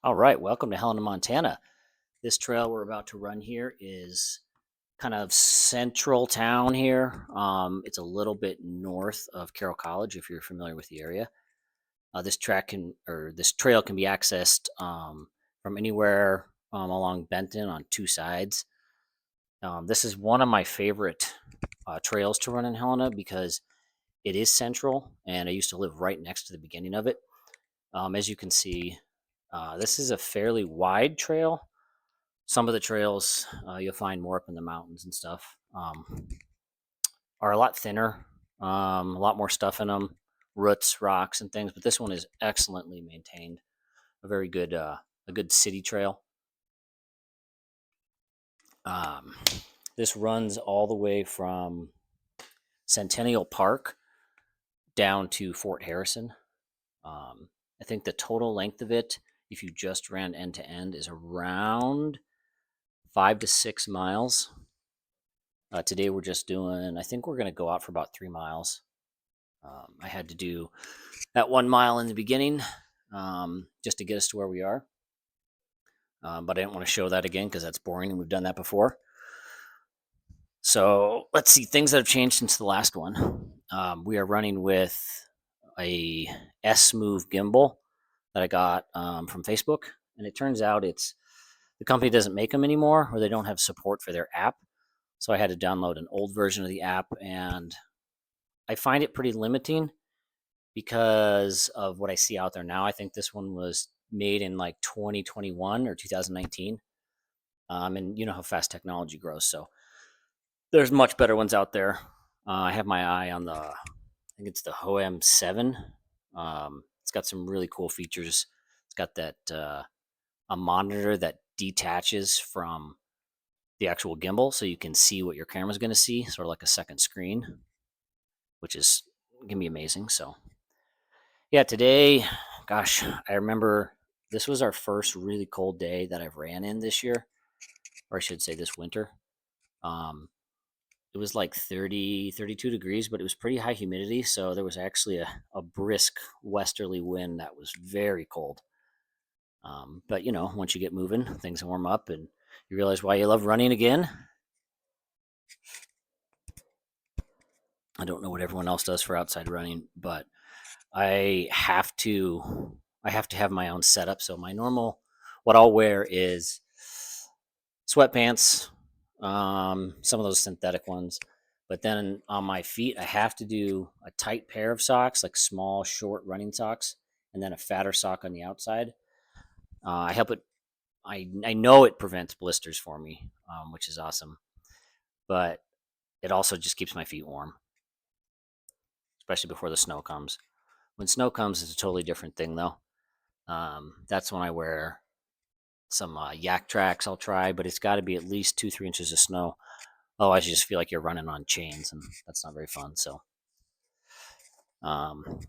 All right, welcome to Helena, Montana. This trail we're about to run here is kind of central town here. It's a little bit north of Carroll College, if you're familiar with the area. This trail can be accessed from anywhere along Benton on two sides. This is one of my favorite trails to run in Helena because it is central, and I used to live right next to the beginning of it. As you can see, this is a fairly wide trail. Some of the trails you'll find more up in the mountains and stuff are a lot thinner, a lot more stuff in them, roots, rocks, and things. But this one is excellently maintained. A good city trail. Um, this runs all the way from Centennial Park down to Fort Harrison. I think the total length of it, if you just ran end to end, is around 5 to 6 miles. Today we're just doing, I think we're going to go out for about 3 miles. I had to do that 1 mile in the beginning just to get us to where we are. But I didn't want to show that again because that's boring and we've done that before. So let's see, things that have changed since the last one. We are running with a S-Move gimbal that I got from Facebook. And it turns out the company doesn't make them anymore, or they don't have support for their app. So I had to download an old version of the app, and I find it pretty limiting because of what I see out there now. I think this one was made in like 2021 or 2019. And you know how fast technology grows. So there's much better ones out there. I have my eye on I think it's the HOEM 7. It's got some really cool features. It's got a monitor that detaches from the actual gimbal so you can see what your camera's going to see, sort of like a second screen, which is going to be amazing. So yeah, today, gosh, I remember this was our first really cold day that I've ran in this year, or I should say this winter. Um, it was like 30, 32 degrees, but it was pretty high humidity. So there was actually a brisk westerly wind that was very cold. But you know, once you get moving, things warm up and you realize why you love running again. I don't know what everyone else does for outside running, but I have to have my own setup. So my normal, what I'll wear is sweatpants, some of those synthetic ones. But then on my feet, I have to do a tight pair of socks, like small, short running socks, and then a fatter sock on the outside. I help it. I know it prevents blisters for me, which is awesome. But it also just keeps my feet warm, especially before the snow comes. When snow comes, it's a totally different thing, though. That's when I wear some yak tracks. I'll try, but it's got to be at least 2, 3 inches of snow. Otherwise, you just feel like you're running on chains, and that's not very fun. So, um,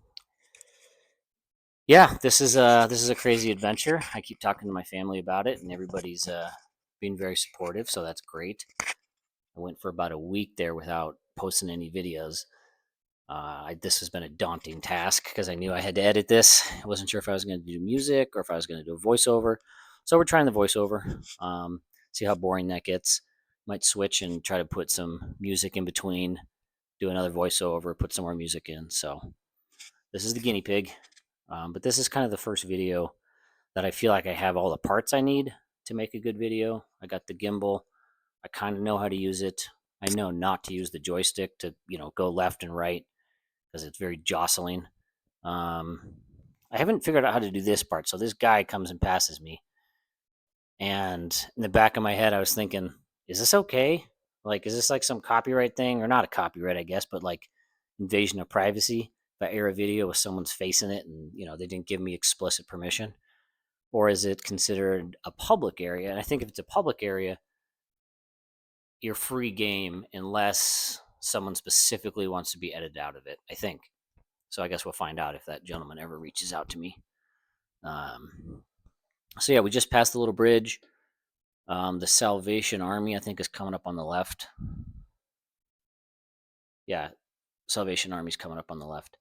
yeah, this is a crazy adventure. I keep talking to my family about it, and everybody's being very supportive, so that's great. I went for about a week there without posting any videos. This has been a daunting task because I knew I had to edit this. I wasn't sure if I was going to do music or if I was going to do a voiceover. So we're trying the voiceover. See how boring that gets. Might switch and try to put some music in between, do another voiceover, put some more music in. So this is the guinea pig. But this is kind of the first video that I feel like I have all the parts I need to make a good video. I got the gimbal. I kind of know how to use it. I know not to use the joystick to, go left and right because it's very jostling. Um, I haven't figured out how to do this part. So this guy comes and passes me. And in the back of my head, I was thinking, is this okay? Like, is this like some copyright thing? Or not a copyright, I guess, but like invasion of privacy? If I air a video with someone's face in it and, they didn't give me explicit permission? Or is it considered a public area? And I think if it's a public area, you're free game unless someone specifically wants to be edited out of it, I think. So I guess we'll find out if that gentleman ever reaches out to me. So yeah, we just passed the little bridge. The Salvation Army, I think, is coming up on the left. Yeah, Salvation Army's coming up on the left.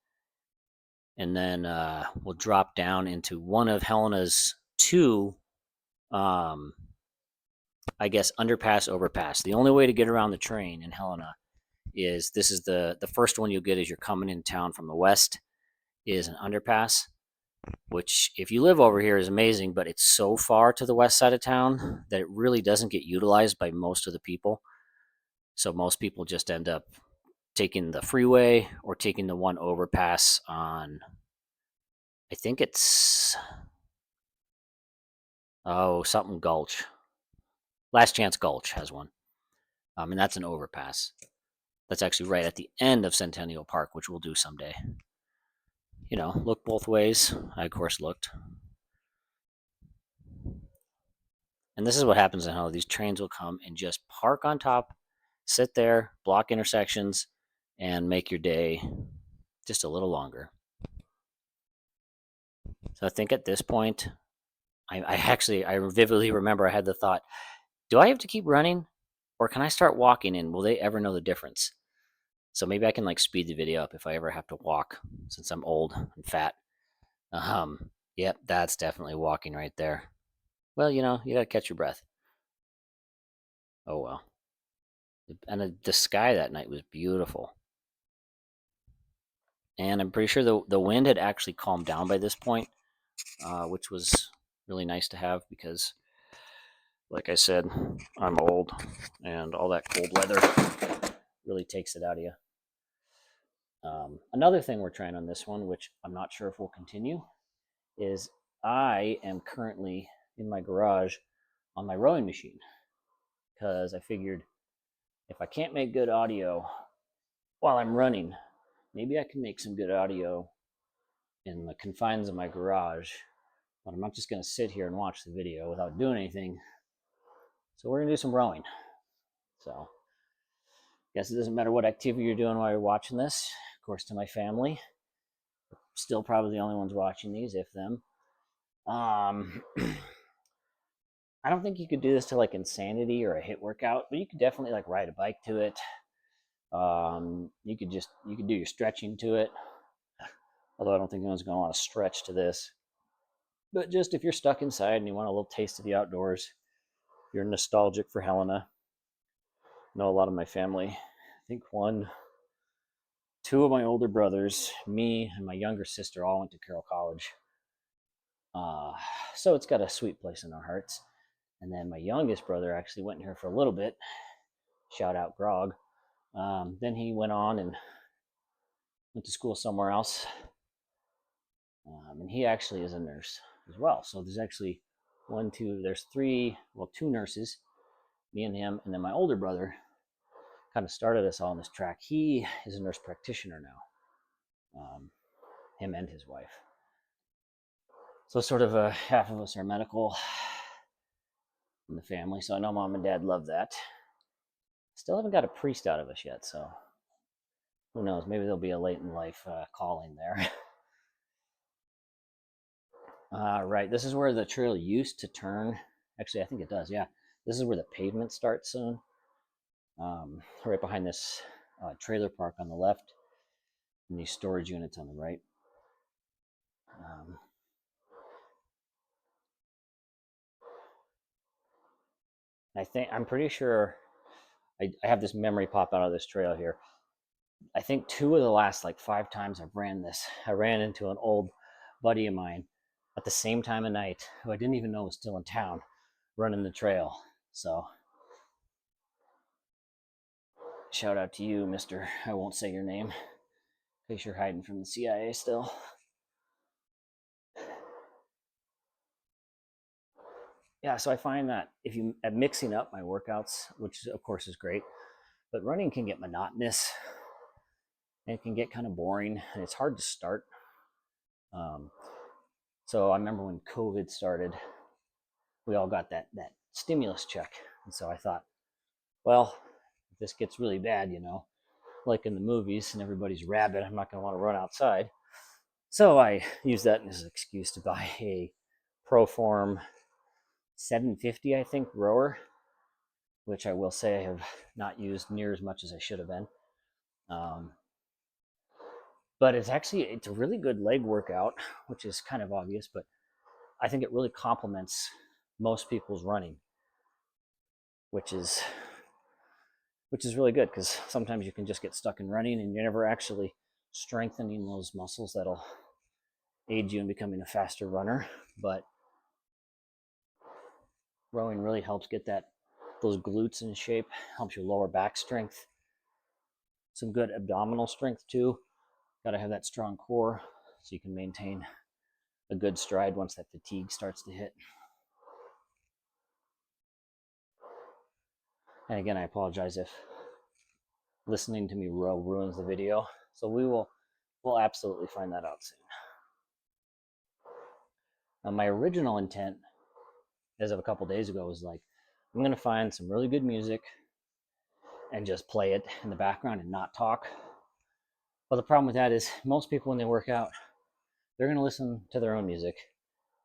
And then we'll drop down into one of Helena's two, I guess, underpass, overpass. The only way to get around the train in Helena is this is the first one you'll get as you're coming in town from the west is an underpass, which if you live over here is amazing, but it's so far to the west side of town that it really doesn't get utilized by most of the people. So most people just end up taking the freeway or taking the one overpass on, I think it's, something Gulch. Last Chance Gulch has one. And that's an overpass. That's actually right at the end of Centennial Park, which we'll do someday. Look both ways. I, of course, looked. And this is what happens in how these trains will come and just park on top, sit there, block intersections, and make your day just a little longer. So I think at this point, I vividly remember I had the thought, do I have to keep running or can I start walking and will they ever know the difference? So maybe I can like speed the video up if I ever have to walk since I'm old and fat. Yep, that's definitely walking right there. Well, you gotta catch your breath. Oh well. And the sky that night was beautiful. And I'm pretty sure the wind had actually calmed down by this point, which was really nice to have because, like I said, I'm old and all that cold weather really takes it out of you. Another thing we're trying on this one, which I'm not sure if we'll continue, is I am currently in my garage on my rowing machine because I figured if I can't make good audio while I'm running, maybe I can make some good audio in the confines of my garage, but I'm not just going to sit here and watch the video without doing anything. So we're going to do some rowing. So I guess it doesn't matter what activity you're doing while you're watching this. Of course, to my family, still probably the only ones watching these, if them. I don't think you could do this to like insanity or a hit workout, but you could definitely like ride a bike to it. You could do your stretching to it. Although I don't think anyone's going to want to stretch to this. But just if you're stuck inside and you want a little taste of the outdoors, you're nostalgic for Helena. I know a lot of my family. I think two of my older brothers, me and my younger sister all went to Carroll College. So it's got a sweet place in our hearts. And then my youngest brother actually went here for a little bit. Shout out Grog. Then he went on and went to school somewhere else. And he actually is a nurse as well. So there's actually there's two nurses, me and him. And then my older brother kind of started us all on this track. He is a nurse practitioner now, him and his wife. So sort of half of us are medical in the family. So I know mom and dad love that. Still haven't got a priest out of us yet, so who knows? Maybe there'll be a late in life calling there. Right, this is where the trail used to turn. Actually, I think it does, yeah. This is where the pavement starts soon. Right behind this trailer park on the left, and these storage units on the right. I'm pretty sure I have this memory pop out of this trail here. I think 2 of the last like 5 times I've ran this, I ran into an old buddy of mine at the same time of night who I didn't even know was still in town running the trail. So shout out to you, Mr. I won't say your name in case you're hiding from the CIA still. Yeah, so I find that if you am mixing up my workouts, which of course is great, but running can get monotonous and it can get kind of boring and it's hard to start. So I remember when COVID started, we all got that stimulus check. And so I thought, well, if this gets really bad, like in the movies and everybody's rabid, I'm not going to want to run outside. So I used that as an excuse to buy a Proform 750, I think, rower, which I will say I have not used near as much as I should have been. But it's a really good leg workout, which is kind of obvious, but I think it really complements most people's running, which is really good, because sometimes you can just get stuck in running and you're never actually strengthening those muscles that'll aid you in becoming a faster runner. But rowing really helps get those glutes in shape, helps your lower back strength, some good abdominal strength too. Got to have that strong core so you can maintain a good stride once that fatigue starts to hit. And again, I apologize if listening to me row ruins the video. So we'll absolutely find that out soon. Now, my original intent, as of a couple days ago, was like, I'm going to find some really good music and just play it in the background and not talk. But the problem with that is most people, when they work out, they're going to listen to their own music,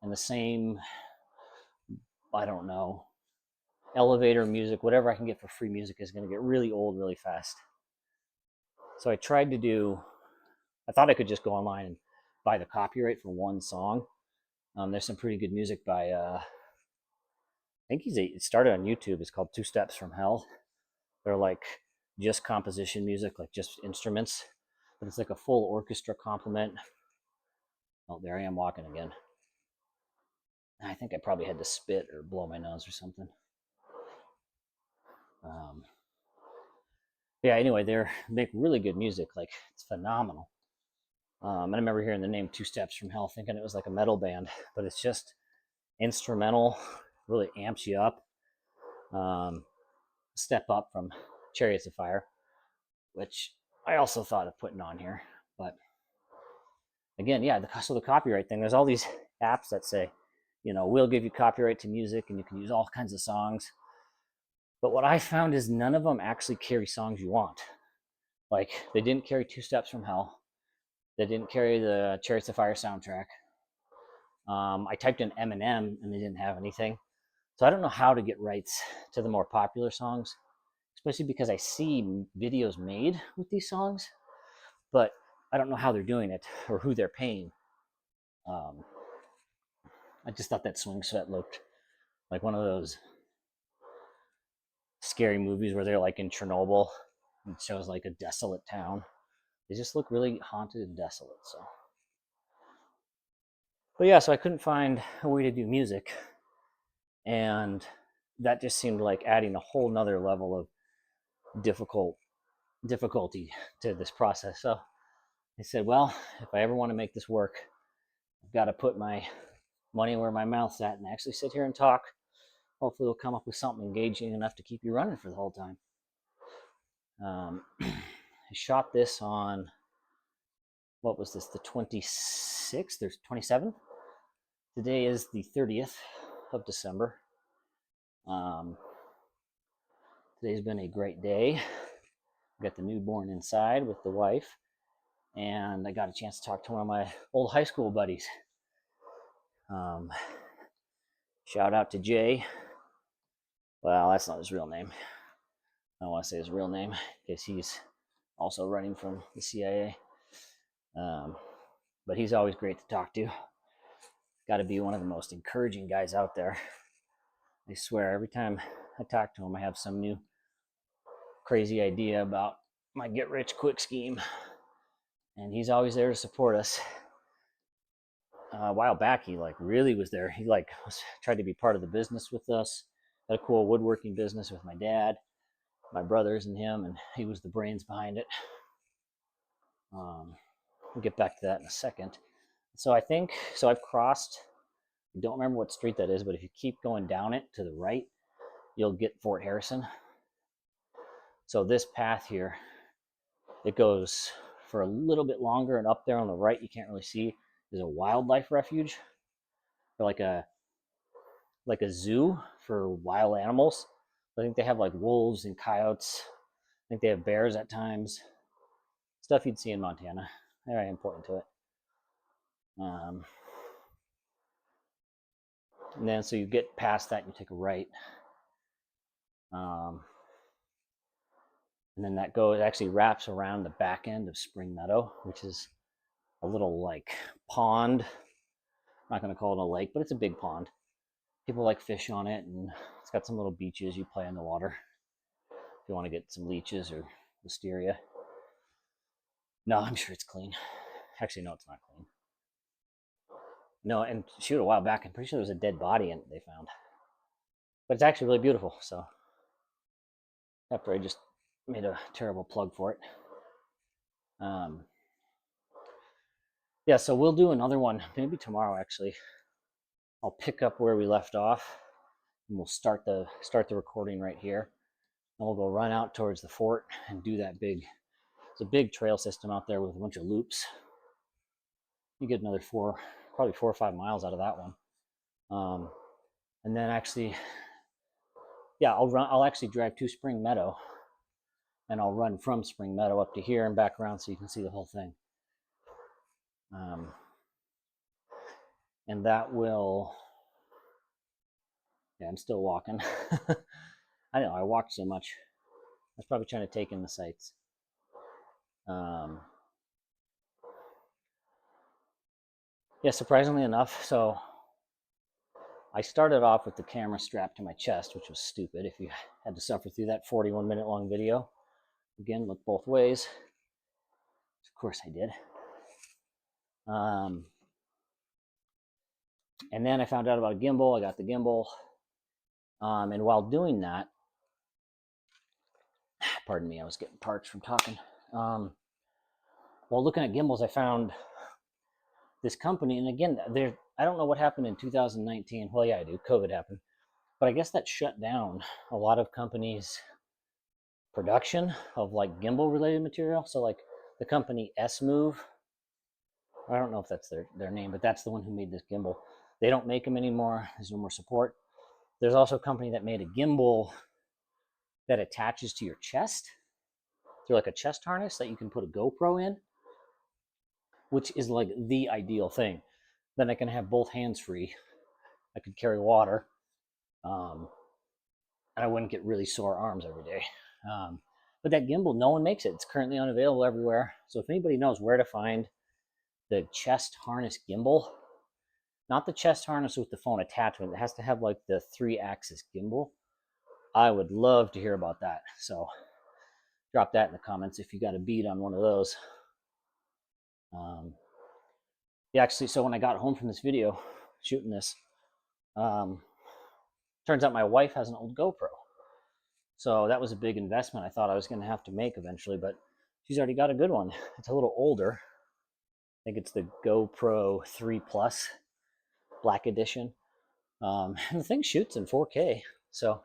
and the same, I don't know, elevator music, whatever I can get for free music, is going to get really old really fast. So I thought I could just go online and buy the copyright for one song. There's some pretty good music by, I think it started on YouTube. It's called 2 Steps from Hell. They're like just composition music, like just instruments, but it's like a full orchestra complement. Oh, there I am walking again. I think I probably had to spit or blow my nose or something. Yeah, anyway, they make really good music. Like, it's phenomenal. And I remember hearing the name 2 Steps from Hell, thinking it was like a metal band, but it's just instrumental, really amps you up. Step up from Chariots of Fire, which I also thought of putting on here. But again, yeah, so the copyright thing, there's all these apps that say, we'll give you copyright to music and you can use all kinds of songs. But what I found is none of them actually carry songs you want. Like, they didn't carry 2 Steps from Hell. They didn't carry the Chariots of Fire soundtrack. I typed in Eminem and they didn't have anything. So I don't know how to get rights to the more popular songs, especially because I see videos made with these songs, but I don't know how they're doing it or who they're paying. I just thought that Swing Set looked like one of those scary movies where they're like in Chernobyl and it shows like a desolate town. They just look really haunted and desolate. But yeah, so I couldn't find a way to do music, and that just seemed like adding a whole nother level of difficulty to this process. So I said, well, if I ever want to make this work, I've got to put my money where my mouth's at and actually sit here and talk. Hopefully we'll come up with something engaging enough to keep you running for the whole time. I shot this on, what was this, the 26th or 27th? Today is the 30th of December. Today's been a great day. I got the newborn inside with the wife, and I got a chance to talk to one of my old high school buddies. Shout out to Jay. Well, that's not his real name. I don't want to say his real name because he's also running from the CIA. But he's always great to talk to. Got to be one of the most encouraging guys out there. I swear, every time I talk to him, I have some new crazy idea about my get rich quick scheme, and he's always there to support us. A while back, he really was there. He tried to be part of the business with us. Had a cool woodworking business with my dad, my brothers, and him, and he was the brains behind it. We'll get back to that in a second. So I've crossed, I don't remember what street that is, but if you keep going down it to the right, you'll get Fort Harrison. So this path here, it goes for a little bit longer, and up there on the right, you can't really see, is a wildlife refuge, or like a zoo for wild animals. I think they have like wolves and coyotes. I think they have bears at times. Stuff you'd see in Montana. Very important to it. And then so you get past that and you take a right. And then that actually wraps around the back end of Spring Meadow, which is a little like pond I'm not going to call it a lake, but it's a big pond. People like fish on it, and it's got some little beaches. You play in the water if you want to get some leeches or listeria. No, I'm sure it's clean. Actually, no, it's not clean. No, and shoot, a while back, I'm pretty sure there was a dead body in it they found. But it's actually really beautiful. So after I just made a terrible plug for it. Yeah, so we'll do another one maybe tomorrow. Actually, I'll pick up where we left off, and we'll start the recording right here. And we'll go run out towards the fort and do that big. It's a big trail system out there with a bunch of loops. You get another probably 4 or 5 miles out of that one. And then actually, yeah, I'll actually drive to Spring Meadow, and I'll run from Spring Meadow up to here and back around so you can see the whole thing. And that will, yeah, I'm still walking. I know I walked so much. I was probably trying to take in the sights. Yeah, surprisingly enough, so I started off with the camera strapped to my chest, which was stupid. If you had to suffer through that 41-minute long video, again, look both ways. Of course I did. And then I found out about a gimbal. I got the gimbal. And while doing that, pardon me, I was getting parched from talking. While looking at gimbals, I found this company, and again, I don't know what happened in 2019. Well, yeah, I do. COVID happened, but I guess that shut down a lot of companies' production of like gimbal-related material. So, like the company S-Move, I don't know if that's their name, but that's the one who made this gimbal. They don't make them anymore. There's no more support. There's also a company that made a gimbal that attaches to your chest through like a chest harness that you can put a GoPro in, which is like the ideal thing. Then I can have both hands free. I could carry water, and I wouldn't get really sore arms every day. But that gimbal, no one makes it. It's currently unavailable everywhere. So if anybody knows where to find the chest harness gimbal, not the chest harness with the phone attachment, it has to have like the 3-axis gimbal, I would love to hear about that. So drop that in the comments if you got a bead on one of those. Yeah, actually, so when I got home from this video, shooting this, turns out my wife has an old GoPro. So that was a big investment I thought I was going to have to make eventually, but she's already got a good one. It's a little older. I think it's the GoPro 3 Plus Black Edition. And the thing shoots in 4K. So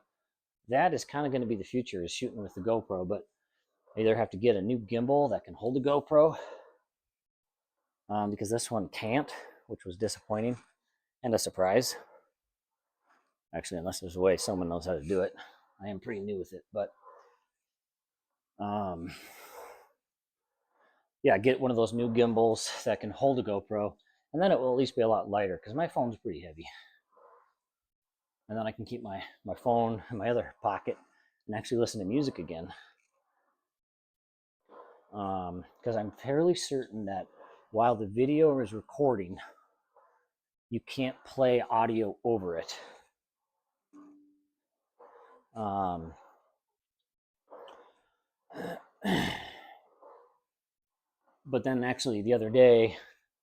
that is kind of going to be the future, is shooting with the GoPro, but I either have to get a new gimbal that can hold a GoPro, because this one can't, which was disappointing and a surprise. Actually, unless there's a way someone knows how to do it. I am pretty new with it, but yeah, get one of those new gimbals that can hold a GoPro, and then it will at least be a lot lighter because my phone's pretty heavy. And then I can keep my phone in my other pocket and actually listen to music again. Because I'm fairly certain that while the video is recording, you can't play audio over it. But then actually the other day,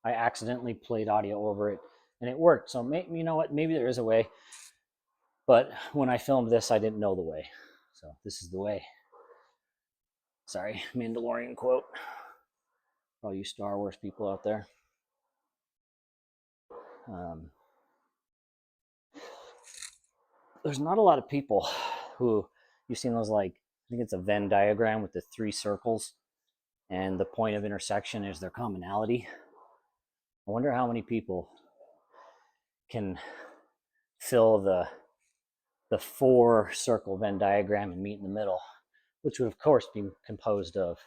I accidentally played audio over it, and it worked. So you know what? Maybe there is a way. But when I filmed this, I didn't know the way. So this is the way. Sorry, Mandalorian quote for all you Star Wars people out there. There's not a lot of people who, you've seen those, like, I think it's a Venn diagram with the 3 circles, and the point of intersection is their commonality. I wonder how many people can fill the 4-circle Venn diagram and meet in the middle, which would of course be composed of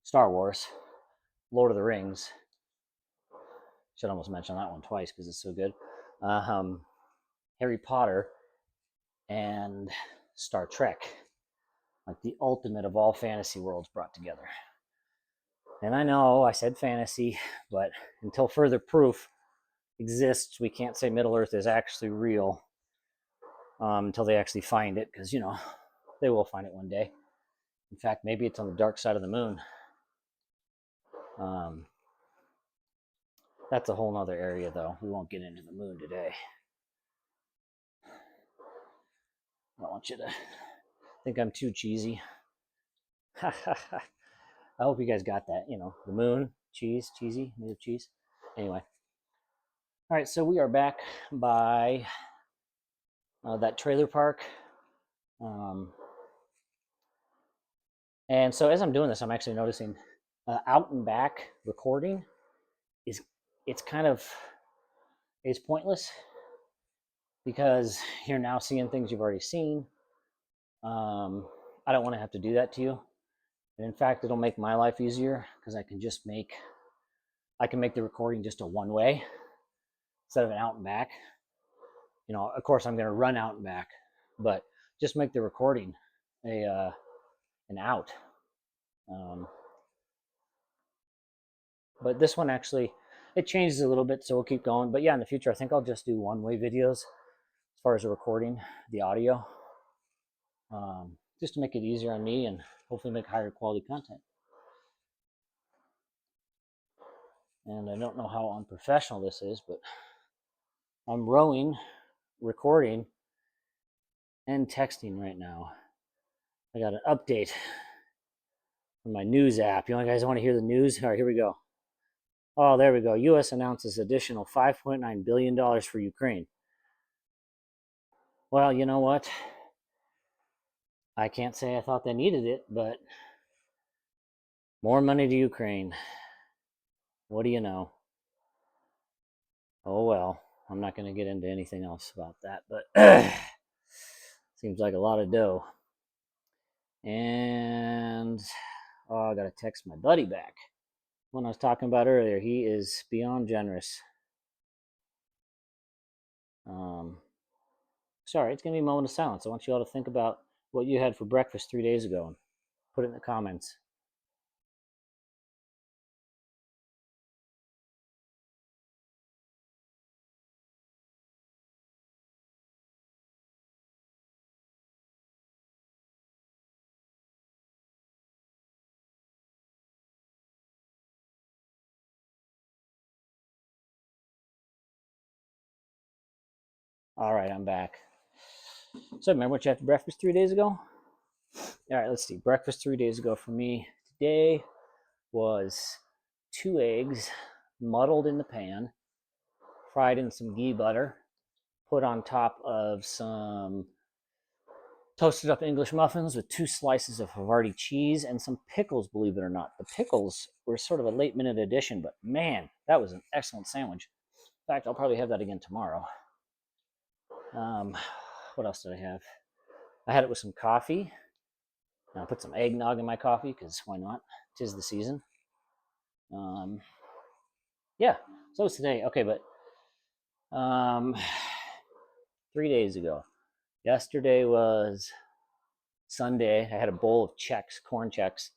Star Wars, Lord of the Rings. Should almost mention that one twice because it's so good. Harry Potter and Star Trek, like the ultimate of all fantasy worlds brought together. And I know I said fantasy, but until further proof, exists. We can't say Middle Earth is actually real until they actually find it, because, they will find it one day. In fact, maybe it's on the dark side of the moon. That's a whole nother area, though. We won't get into the moon today. I don't want you to think I'm too cheesy. I hope you guys got that. The moon, cheesy, made of cheese. Anyway. All right, so we are back by that trailer park. And so as I'm doing this, I'm actually noticing out and back recording it's pointless, because you're now seeing things you've already seen. I don't want to have to do that to you. And in fact, it'll make my life easier, because I can make the recording just a one way instead of an out and back. Of course, I'm going to run out and back, but just make the recording an out. But this one actually, it changes a little bit, so we'll keep going. But yeah, in the future, I think I'll just do one-way videos as far as the recording, the audio, just to make it easier on me and hopefully make higher quality content. And I don't know how unprofessional this is, but I'm rowing, recording, and texting right now. I got an update from my news app. You guys want to hear the news? All right, here we go. Oh, there we go. U.S. announces additional $5.9 billion for Ukraine. Well, you know what? I can't say I thought they needed it, but more money to Ukraine. What do you know? Oh, well, I'm not going to get into anything else about that, but seems like a lot of dough. And, I got to text my buddy back. One I was talking about earlier, he is beyond generous. Sorry, it's going to be a moment of silence. I want you all to think about what you had for breakfast 3 days ago and put it in the comments. All right, I'm back. So remember what you had for breakfast 3 days ago? All right, let's see. Breakfast 3 days ago for me today was 2 eggs muddled in the pan, fried in some ghee butter, put on top of some toasted up English muffins with 2 slices of Havarti cheese and some pickles, believe it or not. The pickles were sort of a late minute addition, but man, that was an excellent sandwich. In fact, I'll probably have that again tomorrow. What else did I have? I had it with some coffee. I put some eggnog in my coffee, because why not? 'Tis the season. Yeah, so it's today. Okay, but 3 days ago. Yesterday was Sunday. I had a bowl of Chex, corn Chex.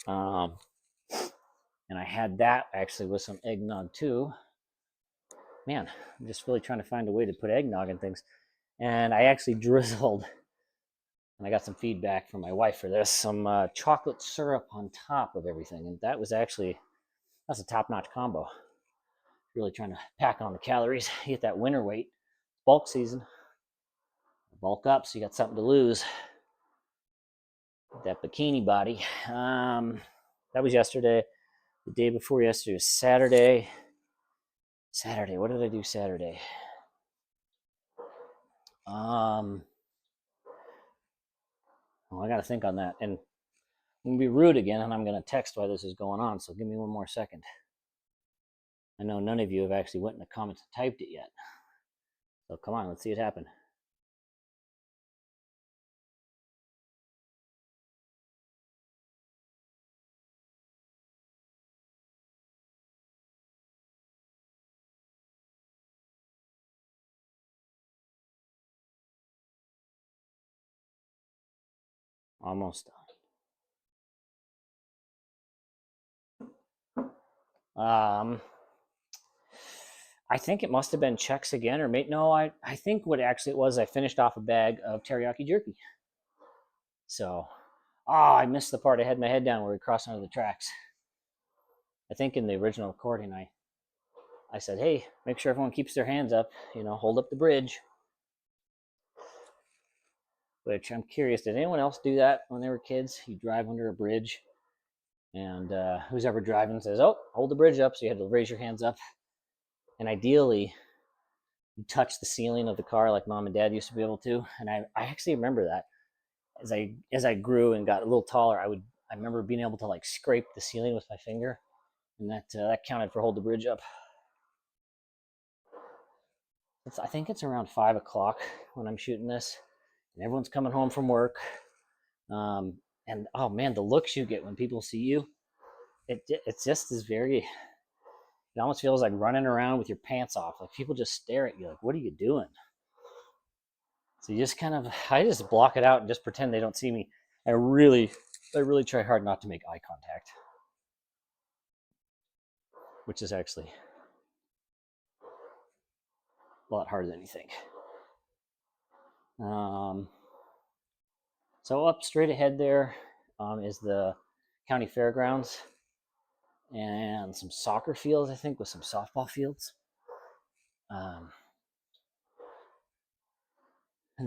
And I had that actually with some eggnog too. Man, I'm just really trying to find a way to put eggnog in things. And I actually drizzled, and I got some feedback from my wife for this, some chocolate syrup on top of everything. And that's a top-notch combo. Really trying to pack on the calories, get that winter weight. Bulk season. Bulk up so you got something to lose. That bikini body. That was yesterday. The day before yesterday was Saturday. What did I do Saturday? I got to think on that. And I'm going to be rude again, and I'm going to text while this is going on, so give me one more second. I know none of you have actually went in the comments and typed it yet. So come on, let's see it happen. Almost done. I think it must have been Chex again, or no, I think what actually it was, I finished off a bag of teriyaki jerky. So, I missed the part. I had my head down where we crossed under the tracks. I think in the original recording, I said, hey, make sure everyone keeps their hands up, hold up the bridge. Which I'm curious, did anyone else do that when they were kids? You drive under a bridge, and who's ever driving says, oh, hold the bridge up, so you had to raise your hands up. And ideally, you touch the ceiling of the car like mom and dad used to be able to. And I actually remember that. As I grew and got a little taller, I remember being able to like scrape the ceiling with my finger, and that counted for hold the bridge up. I think it's around 5 o'clock when I'm shooting this, and everyone's coming home from work. And oh man, the looks you get when people see you, it's just is very. It almost feels like running around with your pants off. Like people just stare at you, like, "What are you doing?" So you just I just block it out and just pretend they don't see me. I really try hard not to make eye contact, which is actually a lot harder than you think. So up straight ahead there is the county fairgrounds and some soccer fields, I think, with some softball fields. And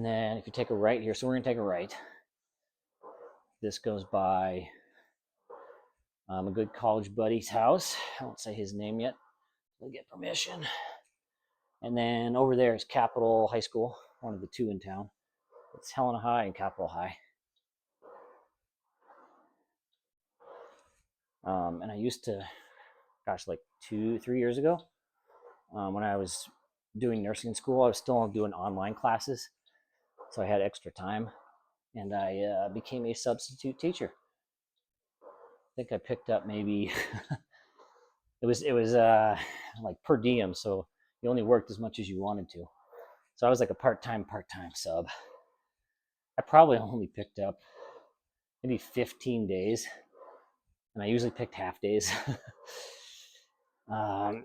then if you take a right here, so we're going to take a right. This goes by a good college buddy's house. I won't say his name yet. We'll get permission. And then over there is Capitol High School, one of the two in town. It's Helena High and Capitol High. And I used to, like 2-3 years ago, when I was doing nursing school, I was still doing online classes. So I had extra time, and I became a substitute teacher. I think I picked up maybe it was like per diem, so you only worked as much as you wanted to. So I was like a part-time sub. I probably only picked up maybe 15 days, and I usually picked half days. I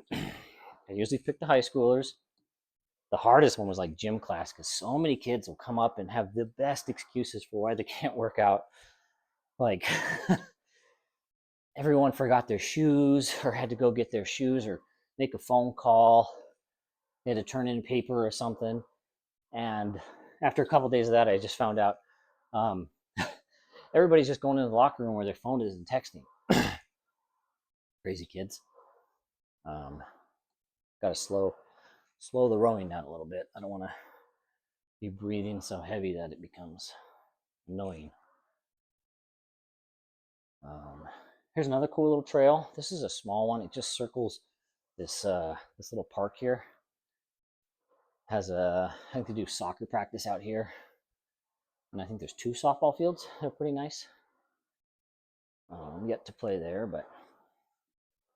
usually picked the high schoolers. The hardest one was like gym class, because so many kids will come up and have the best excuses for why they can't work out. Like everyone forgot their shoes or had to go get their shoes or make a phone call. They had to turn in paper or something. And after a couple of days of that, I just found out everybody's just going into the locker room where their phone is and texting. Crazy kids. Got to slow the rowing down a little bit. I don't want to be breathing so heavy that it becomes annoying. Here's another cool little trail. This is a small one. It just circles this little park here. I think they do soccer practice out here, and I think there's 2 softball fields. They're pretty nice. Yet to play there, but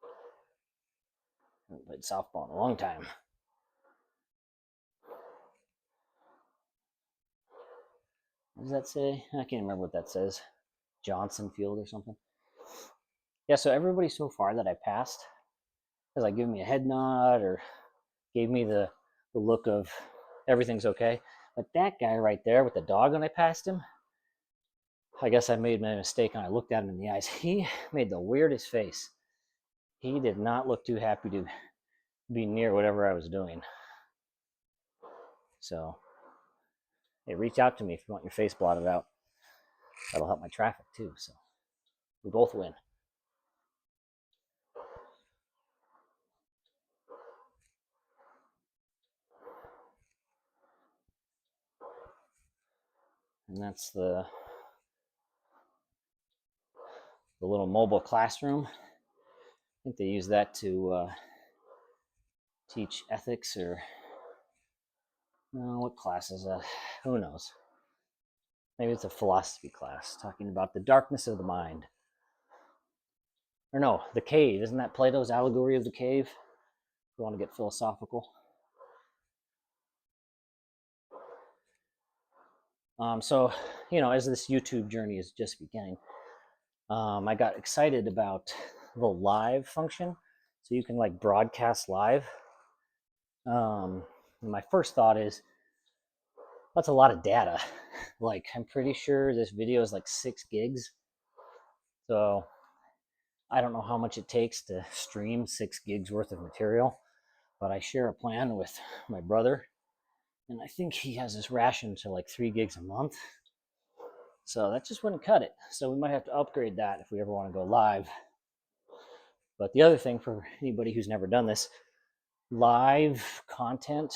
I haven't played softball in a long time. What does that say? I can't remember what that says. Johnson Field or something. Yeah, so everybody so far that I passed has like given me a head nod or gave me the look of everything's okay. But that guy right there with the dog, when I passed him, I guess I made my mistake and I looked at him in the eyes. He made the weirdest face. He did not look too happy to be near whatever I was doing. So, hey, reach out to me if you want your face blotted out. That'll help my traffic too. So, we both win. And that's the little mobile classroom. I think they use that to teach ethics or no, what class is that? Who knows? Maybe it's a philosophy class talking about the darkness of the mind. Or no, the cave. Isn't that Plato's allegory of the cave? If you want to get philosophical. So, as this YouTube journey is just beginning, I got excited about the live function. So you can like broadcast live. And my first thought is, that's a lot of data. Like, I'm pretty sure this video is like 6 gigs. So I don't know how much it takes to stream 6 gigs worth of material, but I share a plan with my brother, and I think he has this ration to like 3 gigs a month. So that just wouldn't cut it. So we might have to upgrade that if we ever want to go live. But the other thing, for anybody who's never done this, live content,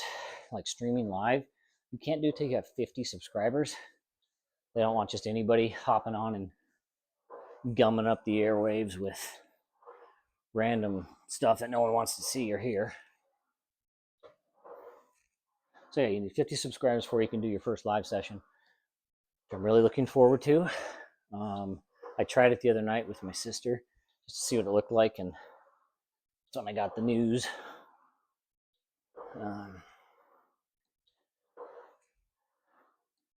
like streaming live, you can't do it till you have 50 subscribers. They don't want just anybody hopping on and gumming up the airwaves with random stuff that no one wants to see or hear. So yeah, you need 50 subscribers before you can do your first live session, which I'm really looking forward to. I tried it the other night with my sister just to see what it looked like, and that's when I got the news.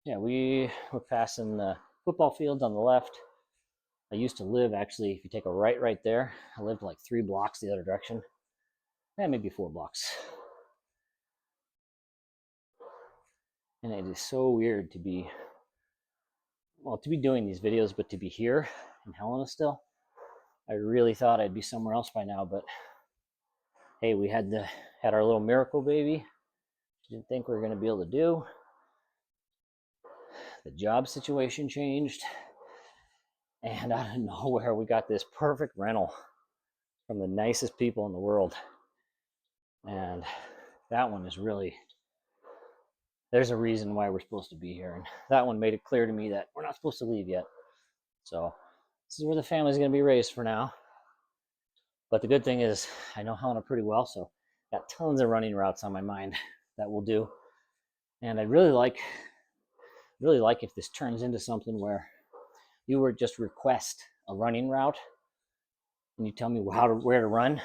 Yeah, we were passing the football fields on the left. I used to live, actually, if you take a right there, I lived like 3 blocks the other direction. Maybe 4 blocks. And it is so weird to be doing these videos, but to be here in Helena still. I really thought I'd be somewhere else by now, but hey, we had our little miracle baby. Didn't think we were going to be able to do. The job situation changed, and out of nowhere, we got this perfect rental from the nicest people in the world. And that one is really, there's a reason why we're supposed to be here. And that one made it clear to me that we're not supposed to leave yet. So this is where the family's going to be raised for now. But the good thing is I know Helena pretty well, so got tons of running routes on my mind that we'll do. And I really like if this turns into something where you were just request a running route and you tell me where to run.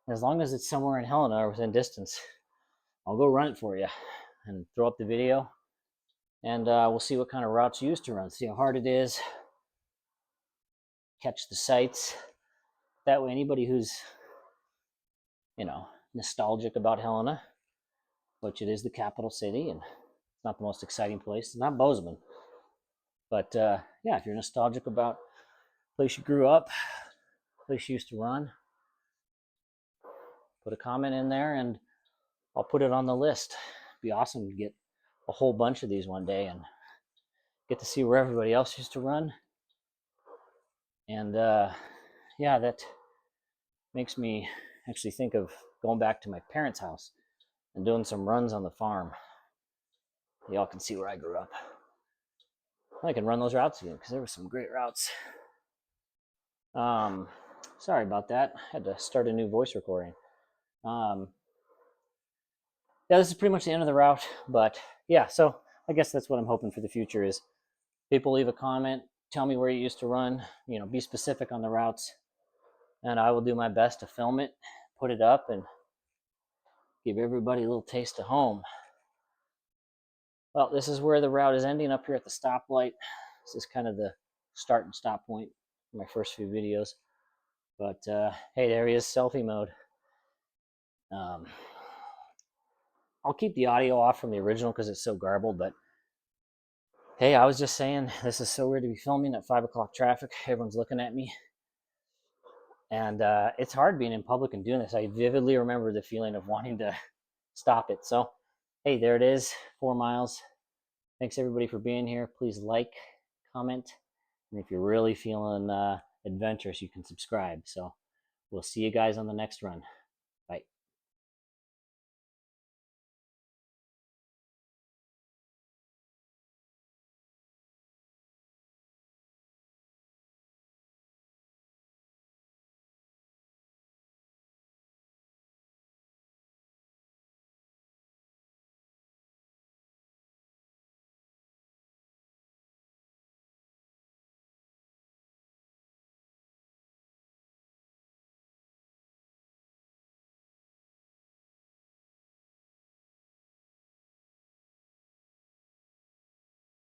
As long as it's somewhere in Helena or within distance, I'll go run it for you and throw up the video, and we'll see what kind of routes you used to run, see how hard it is, catch the sights. That way anybody who's, nostalgic about Helena, which it is the capital city, and it's not the most exciting place. It's not Bozeman. But yeah, if you're nostalgic about a place you grew up, a place you used to run, put a comment in there and I'll put it on the list. It'd be awesome to get a whole bunch of these one day and get to see where everybody else used to run. And yeah, that makes me actually think of going back to my parents' house and doing some runs on the farm. Y'all can see where I grew up. I can run those routes again because there were some great routes. Sorry about that. I had to start a new voice recording. Yeah, this is pretty much the end of the route, but yeah, so I guess that's what I'm hoping for the future is people leave a comment, tell me where you used to run, be specific on the routes, and I will do my best to film it, put it up, and give everybody a little taste of home. Well, this is where the route is ending up here at the stoplight. This is kind of the start and stop point for my first few videos. But hey, there he is, selfie mode. I'll keep the audio off from the original because it's so garbled, but hey, I was just saying, this is so weird to be filming at 5 o'clock traffic. Everyone's looking at me. And it's hard being in public and doing this. I vividly remember the feeling of wanting to stop it. So, hey, there it is, 4 miles. Thanks everybody for being here. Please like, comment, and if you're really feeling adventurous, you can subscribe. So we'll see you guys on the next run.